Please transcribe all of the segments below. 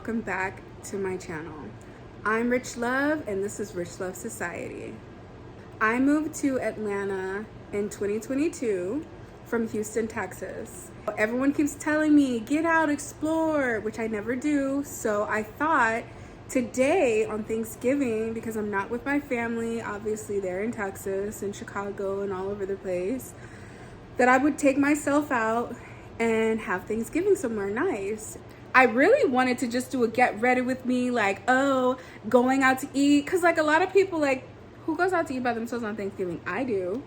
welcome back to my channel. I'm Rich Love and this is Rich Love Society. I moved to Atlanta in 2022 from Houston, Texas. Everyone keeps telling me, get out, explore, which I never do. So I thought today on Thanksgiving, because I'm not with my family, obviously they're in Texas and Chicago and all over the place, that I would take myself out and have Thanksgiving somewhere nice. I really wanted to just do a get ready with me, like, oh, going out to eat. Cause like a lot of people, like, who goes out to eat by themselves on Thanksgiving? I do,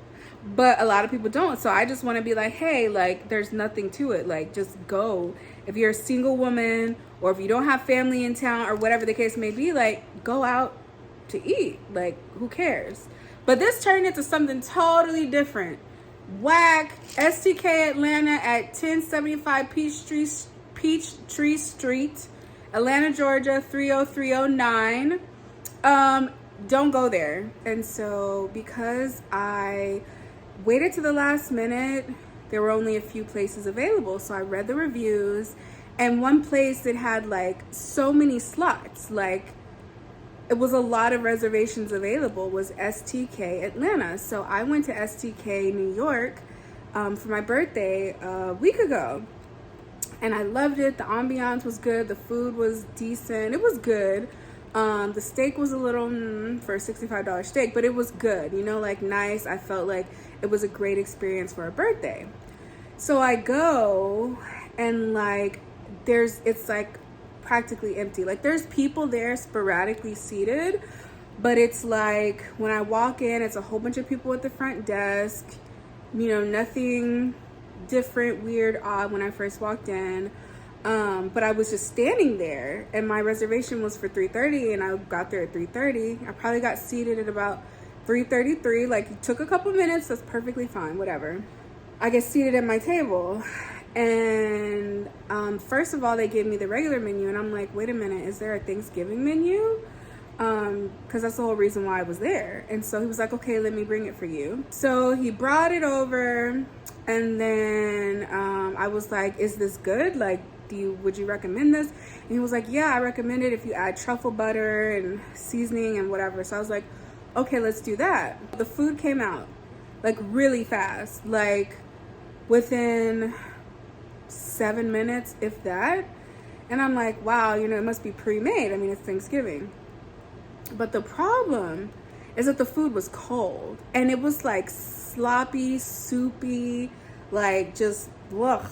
but a lot of people don't. So I just want to be like, hey, like, there's nothing to it. Like, just go. If you're a single woman or if you don't have family in town or whatever the case may be, like, go out to eat. Like, who cares? But this turned into something totally different. Whack. STK Atlanta at 1075 Peachtree Street, Atlanta, Georgia 30309. Don't go there. And so because I waited to the last minute, there were only a few places available. So I read the reviews, and one place that had like so many slots, like it was a lot of reservations available, was STK Atlanta. So I went to STK New York for my birthday a week ago. And I loved it. The ambiance was good. The food was decent. It was good. The steak was a little for a $65 steak, but it was good. You know, like nice. I felt like it was a great experience for a birthday. So I go and like it's like practically empty. Like there's people there sporadically seated, but it's like when I walk in, it's a whole bunch of people at the front desk. You know, nothing different, weird, odd when I first walked in. But I was just standing there, and my reservation was for 3:30, and I got there at 3:30. I probably got seated at about 3:33. Like, it took a couple minutes. That's perfectly fine, whatever. I get seated at my table, and first of all, they gave me the regular menu, and I'm like, wait a minute, is there a Thanksgiving menu? Because that's the whole reason why I was there. And so he was like, okay, let me bring it for you. So he brought it over, and then I was like, is this good? Like, would you recommend this? And he was like, yeah, I recommend it if you add truffle butter and seasoning and whatever. So I was like, okay, let's do that. The food came out like really fast, like within 7 minutes, if that. And I'm like, wow, you know, it must be pre-made. I mean, it's Thanksgiving. But the problem is that the food was cold, and it was like sloppy, soupy, like just ugh.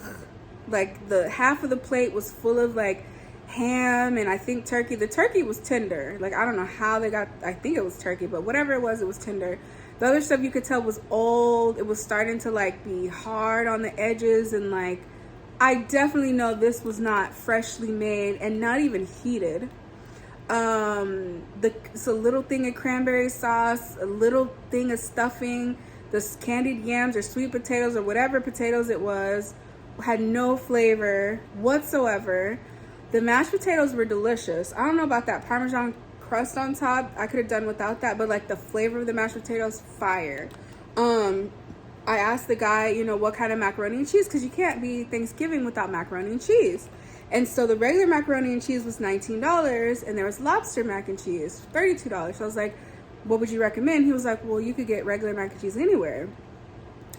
Like the half of the plate was full of like ham and I think turkey. The turkey was tender. Like I don't know how they got, I think it was turkey, but whatever it was tender. The other stuff you could tell was old. It was starting to like be hard on the edges, and like I definitely know this was not freshly made and not even heated. It's a little thing of cranberry sauce, a little thing of stuffing, the candied yams or sweet potatoes or whatever potatoes it was, had no flavor whatsoever. The mashed potatoes were delicious. I don't know about that Parmesan crust on top. I could have done without that, but like the flavor of the mashed potatoes, fire. I asked the guy, you know, what kind of macaroni and cheese, because you can't be Thanksgiving without macaroni and cheese. And so the regular macaroni and cheese was $19, and there was lobster mac and cheese, $32. So I was like, what would you recommend? He was like, well, you could get regular mac and cheese anywhere.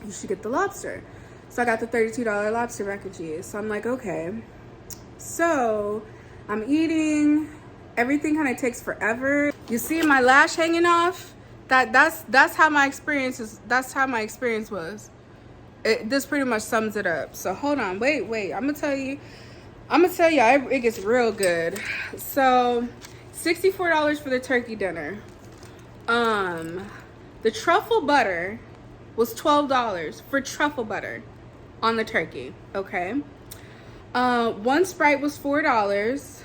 You should get the lobster. So I got the $32 lobster mac and cheese. So I'm like, okay. So I'm eating. Everything kind of takes forever. You see my lash hanging off? That's how my experience is. That's how my experience was. This pretty much sums it up. So hold on, wait. I'm gonna tell you, it gets real good. So $64 for the turkey dinner. The truffle butter was $12 for truffle butter on the turkey. Okay. One Sprite was $4.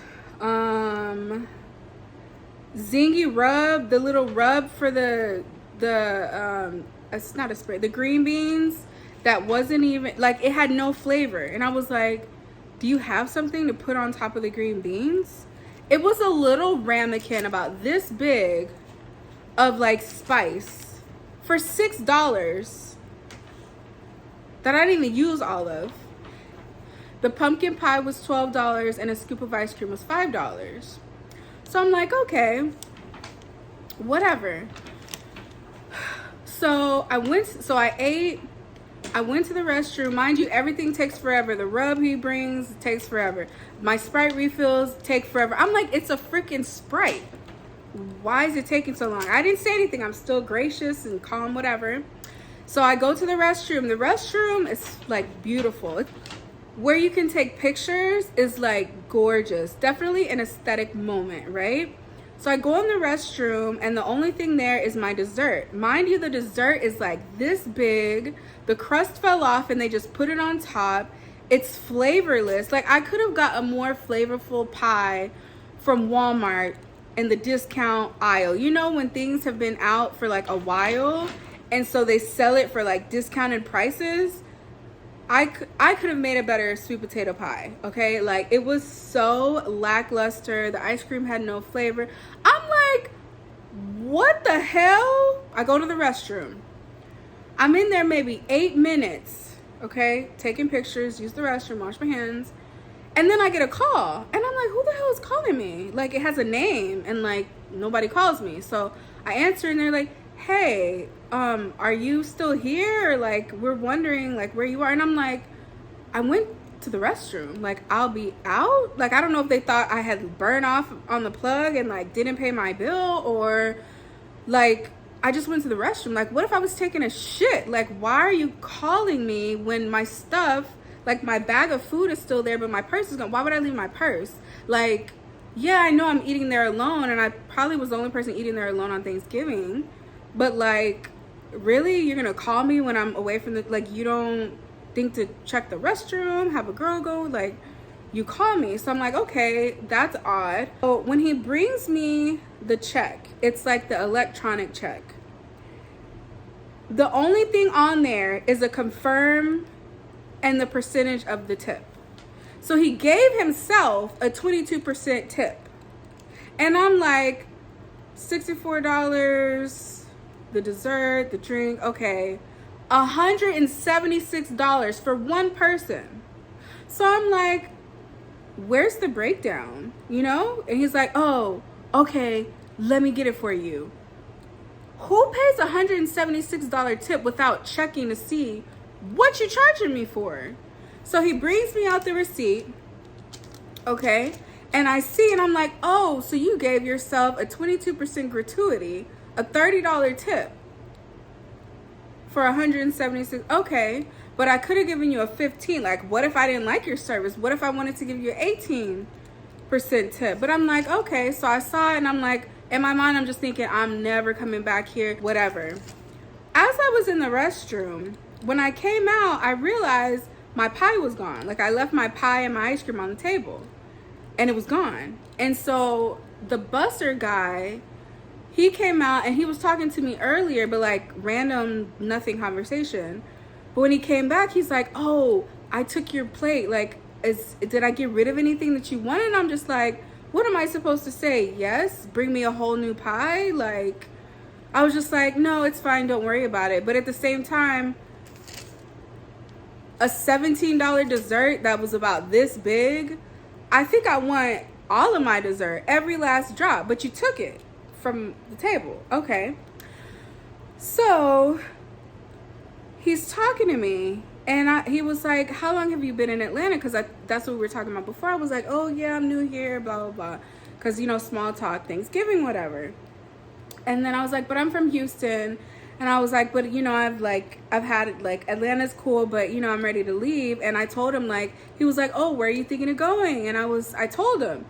Zingy rub, the little rub for the it's not a spray, the green beans, that wasn't even like, it had no flavor. And I was like, do you have something to put on top of the green beans? It was a little ramekin about this big of like spice for $6 that I didn't even use all of. The pumpkin pie was $12 and a scoop of ice cream was $5. So I'm like, okay, whatever. So I ate, I went to the restroom. Mind you, everything takes forever. The rub he brings takes forever. My Sprite refills take forever. I'm like, it's a freaking Sprite. Why is it taking so long? I didn't say anything. I'm still gracious and calm, whatever. So I go to the restroom. The restroom is like beautiful. Where you can take pictures is like gorgeous. Definitely an aesthetic moment, right? So I go in the restroom and the only thing there is my dessert. Mind you, the dessert is like this big. The crust fell off and they just put it on top. It's flavorless. Like I could have got a more flavorful pie from Walmart in the discount aisle. You know, when things have been out for like a while and so they sell it for like discounted prices. I could have made a better sweet potato pie, okay? Like, it was so lackluster. The ice cream had no flavor. I'm like, what the hell? I go to the restroom. I'm in there maybe 8 minutes, okay? Taking pictures, use the restroom, wash my hands. And then I get a call. And I'm like, who the hell is calling me? Like, it has a name and, like, nobody calls me. So I answer and they're like, hey, are you still here? Or like, we're wondering like where you are. And I'm like, I went to the restroom. Like, I'll be out. Like, I don't know if they thought I had burned off on the plug and like didn't pay my bill, or like I just went to the restroom. Like, what if I was taking a shit? Like, why are you calling me when my stuff, like my bag of food is still there, but my purse is gone? Why would I leave my purse? Like, yeah, I know I'm eating there alone, and I probably was the only person eating there alone on Thanksgiving. But like, really, you're gonna call me when I'm away from the, like, you don't think to check the restroom, have a girl go, like, you call me. So I'm like, okay, that's odd. So when he brings me the check, it's like the electronic check. The only thing on there is a confirm and the percentage of the tip. So he gave himself a 22% tip. And I'm like, $64, the dessert, the drink, okay, $176 for one person. So I'm like, where's the breakdown, you know? And he's like, oh, okay, let me get it for you. Who pays $176 tip without checking to see what you charging me for? So he brings me out the receipt, okay, and I see, and I'm like, oh, so you gave yourself a 22% gratuity, a $30 tip for $176. Okay, but I could have given you a 15. Like, what if I didn't like your service? What if I wanted to give you an 18% tip? But I'm like, okay. So I saw it and I'm like, in my mind, I'm just thinking, I'm never coming back here, whatever. As I was in the restroom, when I came out, I realized my pie was gone. Like, I left my pie and my ice cream on the table and it was gone. And so the busser guy, he came out and he was talking to me earlier, but like random, nothing conversation. But when he came back, he's like, oh, I took your plate. Like, did I get rid of anything that you wanted? And I'm just like, what am I supposed to say? Yes, bring me a whole new pie? Like, I was just like, no, it's fine, don't worry about it. But at the same time, a $17 dessert that was about this big, I think I want all of my dessert, every last drop, but you took it from the table. Okay. So he's talking to me and he was like, how long have you been in Atlanta? Because that's what we were talking about before. I was like, oh yeah, I'm new here, blah, blah, blah. Because, you know, small talk, Thanksgiving, whatever. And then I was like, but I'm from Houston. And I was like, but, you know, I've had, like, Atlanta's cool, but, you know, I'm ready to leave. And I told him, like, he was like, oh, where are you thinking of going? And I told him.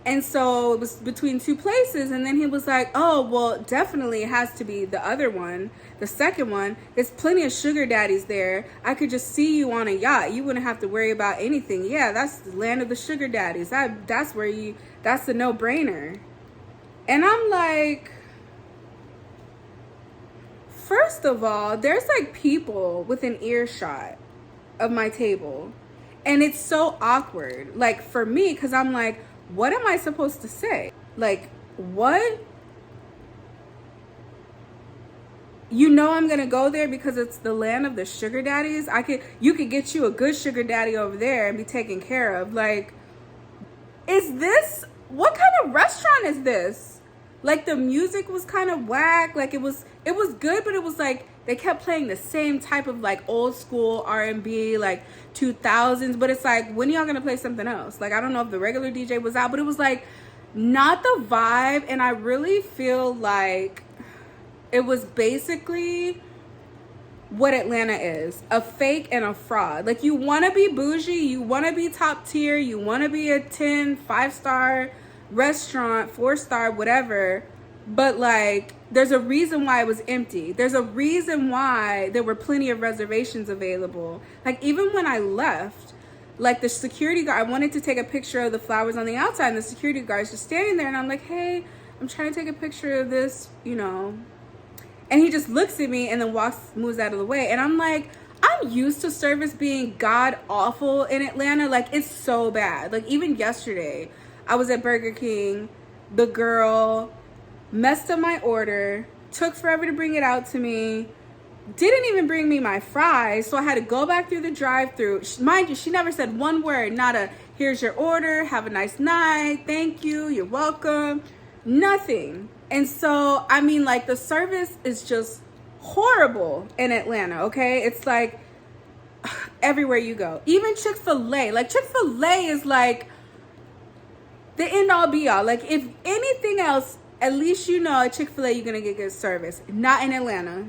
And so it was between two places. And then he was like, oh, well, definitely it has to be the other one, the second one. There's plenty of sugar daddies there. I could just see you on a yacht. You wouldn't have to worry about anything. Yeah, that's the land of the sugar daddies. That's the no-brainer. And I'm like, first of all, there's like people within earshot of my table. And it's so awkward, like, for me, because I'm like, what am I supposed to say? Like, what? you know I'm gonna go there because it's the land of the sugar daddies. You could get you a good sugar daddy over there and be taken care of. Like, what kind of restaurant is this? Like, the music was kind of whack. Like, it was good, but it was like they kept playing the same type of like old school R&B, like 2000s. But it's like, when y'all gonna play something else? Like, I don't know if the regular DJ was out, but it was like not the vibe. And I really feel like it was basically what Atlanta is, a fake and a fraud. Like, you want to be bougie, you want to be top tier, you want to be a 5-star restaurant, 4-star, whatever, but like, there's a reason why it was empty. There's a reason why there were plenty of reservations available. Like, even when I left, like, the security guard, I wanted to take a picture of the flowers on the outside, and the security guard's just standing there, and I'm like, hey, I'm trying to take a picture of this, you know. And he just looks at me and then moves out of the way. And I'm like, I'm used to service being god awful in Atlanta. Like, it's so bad. Like, even yesterday, I was at Burger King. The girl messed up my order, took forever to bring it out to me, didn't even bring me my fries. So I had to go back through the drive-thru. Mind you, she never said one word, not a, here's your order, have a nice night, thank you, you're welcome, nothing. And so, I mean, like, the service is just horrible in Atlanta, okay? It's like everywhere you go. Even Chick-fil-A. Like, Chick-fil-A is like the end-all be-all. Like, if anything else, at least you know at Chick-fil-A you're going to get good service. Not in Atlanta.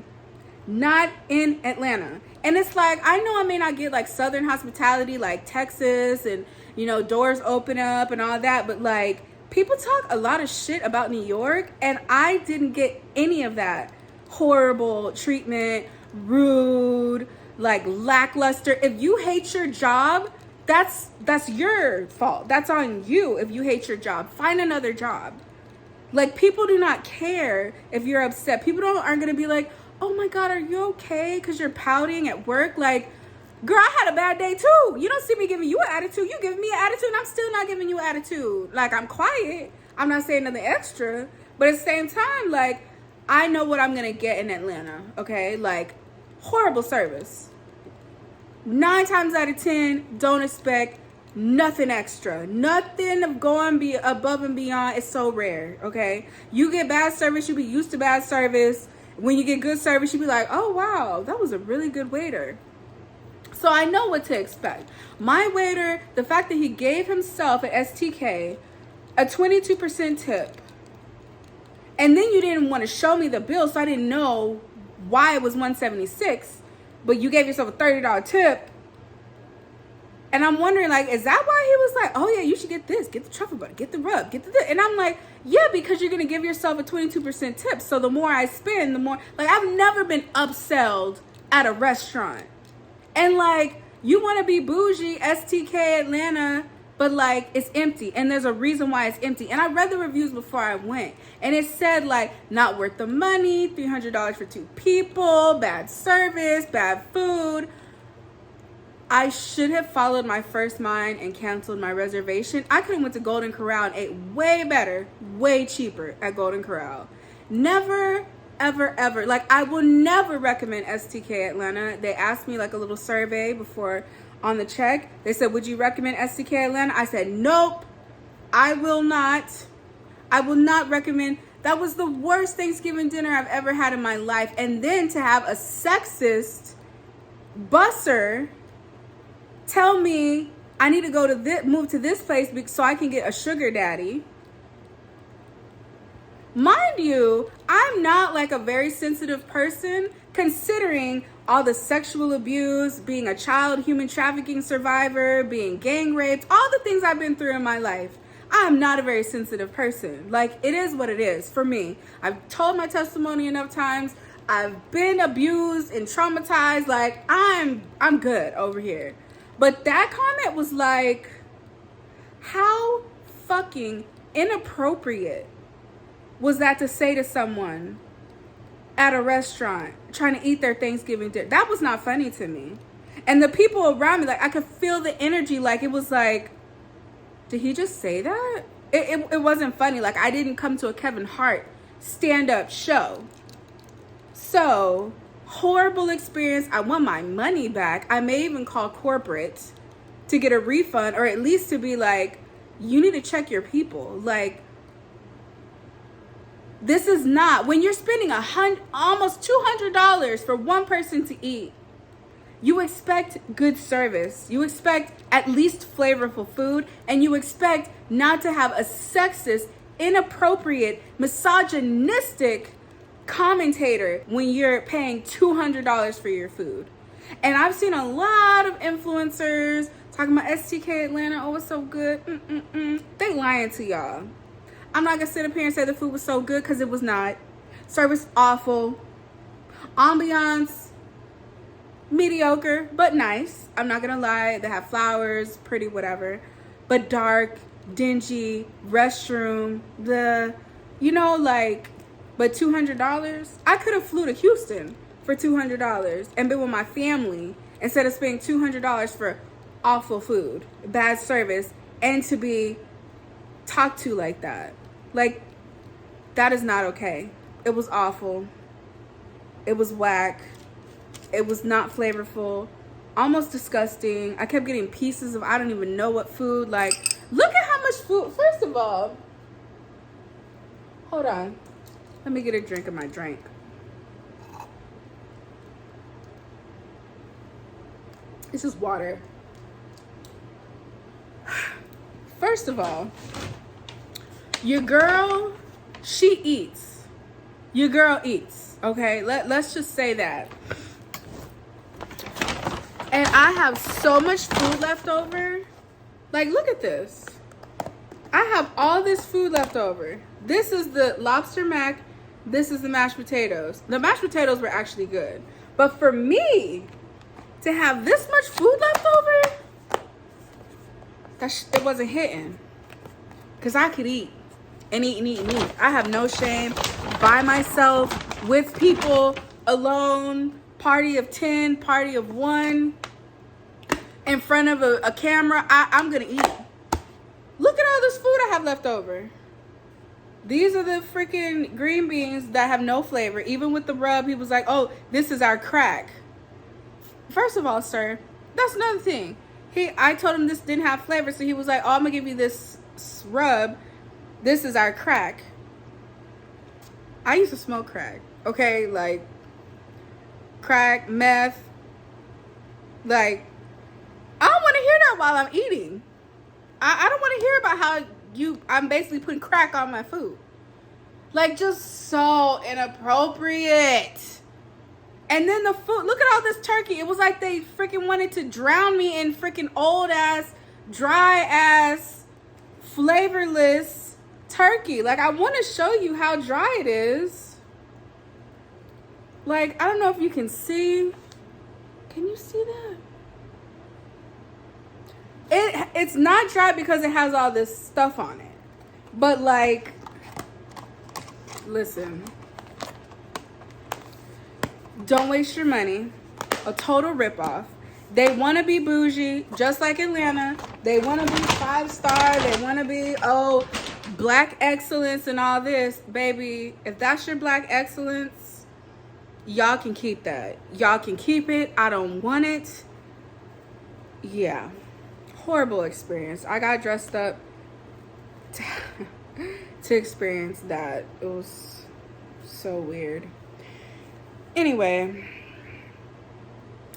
Not in Atlanta. And it's like, I know I may not get, like, Southern hospitality like Texas and, you know, doors open up and all that, but, like, people talk a lot of shit about New York, and I didn't get any of that. Horrible treatment, rude, like lackluster. If you hate your job, that's your fault. That's on you if you hate your job. Find another job. Like, people do not care if you're upset. People aren't going to be like, oh my God, are you okay? Because you're pouting at work. Like, girl, I had a bad day too. You don't see me giving you an attitude. You giving me an attitude, and I'm still not giving you an attitude. Like, I'm quiet. I'm not saying nothing extra. But at the same time, like, I know what I'm going to get in Atlanta, okay? Like, horrible service. 9 times out of 10, don't expect nothing extra. Nothing of going above and beyond. It's so rare, okay? You get bad service, you be used to bad service. When you get good service, you be like, oh, wow, that was a really good waiter. So I know what to expect. My waiter, the fact that he gave himself at STK a 22% tip, and then you didn't want to show me the bill, so I didn't know why it was $176, but you gave yourself a $30 tip. And I'm wondering, like, is that why he was like, oh yeah, you should get this, get the truffle butter, get the rub, get the this. And I'm like, yeah, because you're going to give yourself a 22% tip. So the more I spend, the more, like, I've never been upselled at a restaurant. And, like, you want to be bougie, STK Atlanta, but, like, it's empty. And there's a reason why it's empty. And I read the reviews before I went. And it said, like, not worth the money, $300 for 2 people, bad service, bad food. I should have followed my first mind and canceled my reservation. I could have went to Golden Corral and ate way better, way cheaper at Golden Corral. Never, ever, ever. Like, I will never recommend STK Atlanta. They asked me, like, a little survey before on the check. They said, would you recommend STK Atlanta? I said, nope, I will not. I will not recommend. That was the worst Thanksgiving dinner I've ever had in my life. And then to have a sexist busser tell me I need to go to move to this place so I can get a sugar daddy. Mind you, I'm not like a very sensitive person, considering all the sexual abuse, being a child human trafficking survivor, being gang raped, all the things I've been through in my life. I'm not a very sensitive person. Like, it is what it is for me. I've told my testimony enough times. I've been abused and traumatized. Like, I'm good over here. But that comment was like, how fucking inappropriate was that to say to someone at a restaurant trying to eat their Thanksgiving dinner? That was not funny to me. And the people around me, like, I could feel the energy. Like, it was like, did he just say that? It wasn't funny. Like, I didn't come to a Kevin Hart stand-up show. So, horrible experience. I want my money back. I may even call corporate to get a refund, or at least to be like, you need to check your people. Like, this is not, when you're spending almost $200 for one person to eat, you expect good service. You expect at least flavorful food, and you expect not to have a sexist, inappropriate, misogynistic commentator when you're paying $200 for your food. And I've seen a lot of influencers talking about STK Atlanta, oh, it's so good. They lying to y'all. I'm not gonna sit up here and say the food was so good, because it was not. Service awful. Ambiance mediocre, but nice. I'm not gonna lie. They have flowers, pretty, whatever. But dark, dingy, restroom, but $200? I could have flew to Houston for $200 and been with my family instead of spending $200 for awful food, bad service, and to be talked to like that. Like, that is not okay. It was awful. It was whack. It was not flavorful. Almost disgusting. I kept getting pieces of I don't even know what food. Like, look at how much food. First of all, hold on. Let me get a drink of my drink. This is water. First of all, your girl, she eats. Your girl eats, okay? Let's just say that. And I have so much food left over. Like, look at this. I have all this food left over. This is the lobster mac. This is the mashed potatoes. The mashed potatoes were actually good. But for me to have this much food left over, it wasn't hitting. Because I could eat and eat and eat and eat. I have no shame. By myself, with people, alone, party of 10, party of 1, in front of a camera. I'm going to eat. Look at all this food I have left over. These are the freaking green beans that have no flavor. Even with the rub, he was like, oh, this is our crack. First of all, sir, that's another thing. I told him this didn't have flavor, so he was like, oh, I'm going to give you this rub. This is our crack. I used to smoke crack, okay? Like, crack, meth. Like, I don't want to hear that while I'm eating. I don't want to hear about how I'm basically putting crack on my food. Like, just so inappropriate. And then the food, look at all this turkey. It was like they freaking wanted to drown me in freaking old ass, dry ass, flavorless turkey. Like, I want to show you how dry it is. Like, I don't know if you can see. Can you see that? It's not dry because it has all this stuff on it. But, like, listen. Don't waste your money. A total ripoff. They want to be bougie, just like Atlanta. They want to be 5-star. They want to be, black excellence and all this. Baby, if that's your black excellence, y'all can keep that. Y'all can keep it. I don't want it. Yeah. Horrible experience. I got dressed up to experience that. It was so weird. Anyway,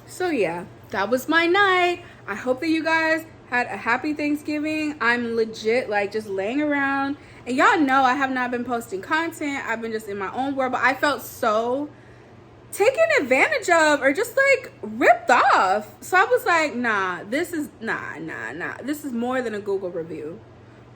so yeah, that was my night. I hope that you guys had a happy Thanksgiving. I'm legit like just laying around, and y'all know I have not been posting content. I've been just in my own world, but I felt so taken advantage of or just like ripped off. So I was like, nah, this is this is more than a Google review.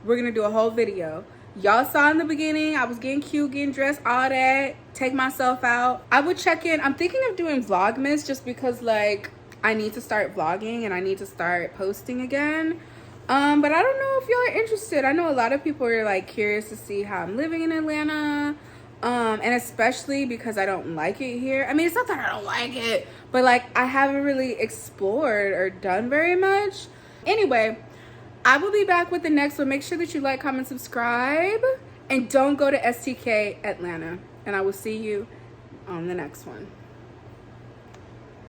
We're gonna do a whole video. Y'all saw in the beginning, I was getting cute, getting dressed, all that, take myself out. I would check in. I'm thinking of doing Vlogmas just because like I need to start vlogging and I need to start posting again. But I don't know if y'all are interested. I know a lot of people are like curious to see how I'm living in Atlanta. And especially because I don't like it here. I mean, it's not that I don't like it, but like I haven't really explored or done very much. Anyway, I will be back with the next one. Make sure that you like, comment, subscribe, and don't go to STK Atlanta. And I will see you on the next one.